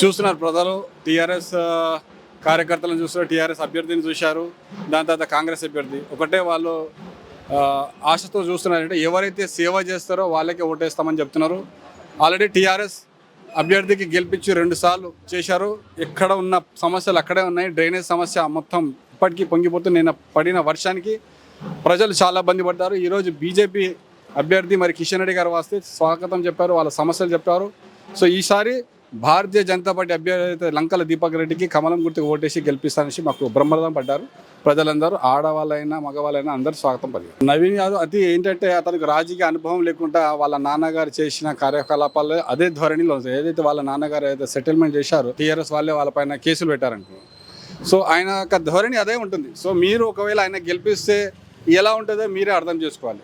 చూస్తున్నారు ప్రజలు టీఆర్ఎస్ కార్యకర్తలను చూస్తారు, టీఆర్ఎస్ అభ్యర్థిని చూశారు, దాని తర్వాత కాంగ్రెస్ అభ్యర్థి ఒకటే వాళ్ళు ఆశతో చూస్తున్నారంటే ఎవరైతే సేవ చేస్తారో వాళ్ళకే ఓటేస్తామని చెప్తున్నారు. ఆల్రెడీ టీఆర్ఎస్ అభ్యర్థికి గెలిపించి 2 సార్లు చేశారు. ఎక్కడ ఉన్న సమస్యలు అక్కడే ఉన్నాయి. డ్రైనేజ్ సమస్య మొత్తం ఇప్పటికీ పొంగిపోతుంది. నిన్న పడిన వర్షానికి ప్రజలు చాలా ఇబ్బంది పడ్డారు. ఈరోజు బీజేపీ అభ్యర్థి మరి కిషన్ రెడ్డి గారు వస్తే స్వాగతం చెప్పారు, వాళ్ళ సమస్యలు చెప్పారు. సో ఈసారి భారతీయ జనతా పార్టీ అభ్యర్థి లంకల దీపక్ రెడ్డికి కమలం గుర్తుకు ఓటేసి గెలిపిస్తానని మాకు బ్రహ్మరథం పడ్డారు. ప్రజలందరూ ఆడవాళ్ళైనా మగవాళ్ళైనా అందరూ స్వాగతం పలికారు. నవీన్ యాదవ్ అది ఏంటంటే అతనికి రాజకీయ అనుభవం లేకుండా వాళ్ళ నాన్నగారు చేసిన కార్యకలాపాలు అదే ధోరణిలో ఏదైతే వాళ్ళ నాన్నగారు ఏదైతే సెటిల్మెంట్ చేశారో టీఆర్ఎస్ వాళ్ళే వాళ్ళపైన కేసులు పెట్టారనుకో. సో ఆయన యొక్క ధోరణి అదే ఉంటుంది. సో మీరు ఒకవేళ ఆయన గెలిపిస్తే ఎలా ఉంటుందో మీరే అర్థం చేసుకోవాలి.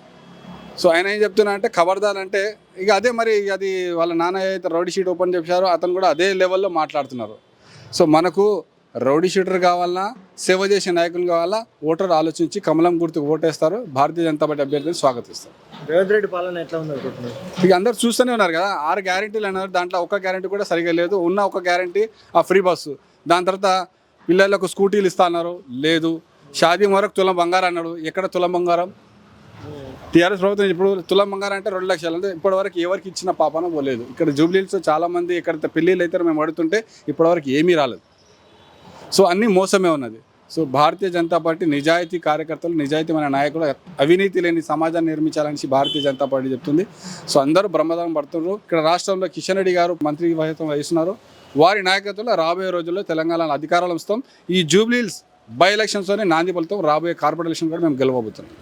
సో ఆయన ఏం చెప్తున్నా అంటే ఖబర్దార్ అంటే ఇక అదే మరి అది వాళ్ళ నాన్న అయితే రౌడీ షీట్ ఓపెన్ చేశారో అతను కూడా అదే లెవెల్లో మాట్లాడుతున్నారు. సో మనకు రౌడీ షీటర్ కావాలన్నా సేవ చేసే నాయకులు కావాలా ఓటర్ ఆలోచించి కమలం గుర్తుకు ఓటేస్తారు. భారతీయ జనతా పార్టీ అభ్యర్థిని స్వాగతిస్తారు. రేవంత్ రెడ్డి పాలన ఎట్లా ఉంది? ఇక అందరు చూస్తూనే ఉన్నారు కదా, 6 గ్యారెంటీలు అన్నారు. దాంట్లో ఒక గ్యారెంటీ కూడా సరిగా లేదు. ఉన్న ఒక గ్యారెంటీ ఆ ఫ్రీ బస్సు, దాని తర్వాత పిల్లలకు స్కూటీలు ఇస్తా అన్నారు, లేదు. షాదీ వరకు తులం బంగారం అన్నాడు, ఎక్కడ తులం బంగారం? టీఆర్ఎస్ ప్రభుత్వం ఇప్పుడు తులం బంగారం అంటే 2 లక్షలు, అంటే ఇప్పటివరకు ఎవరికి ఇచ్చిన పాపన పోలేదు. ఇక్కడ జూబ్లీహిల్స్లో చాలామంది ఎక్కడైతే పెళ్ళిళ్ళు అయితే మేము అడుగుతుంటే ఇప్పటివరకు ఏమీ రాలేదు. సో అన్నీ మోసమే ఉన్నది. సో భారతీయ జనతా పార్టీ నిజాయితీ కార్యకర్తలు, నిజాయితీమైన నాయకులు, అవినీతి లేని సమాజాన్ని నిర్మించాలని భారతీయ జనతా పార్టీ చెప్తుంది. సో అందరూ బ్రహ్మదానం పడుతున్నారు. ఇక్కడ రాష్ట్రంలో కిషన్ రెడ్డి గారు మంత్రి వహిస్తున్నారు. వారి నాయకత్వంలో రాబోయే రోజుల్లో తెలంగాణలో అధికారాలు ఇస్తాం. ఈ జూబ్లీహిల్స్ బై ఎలక్షన్స్తోనే నాంది పలుతాం. రాబోయే కార్పొరేట్ ఎలక్షన్ కూడా మేము గెలవబోతున్నాం.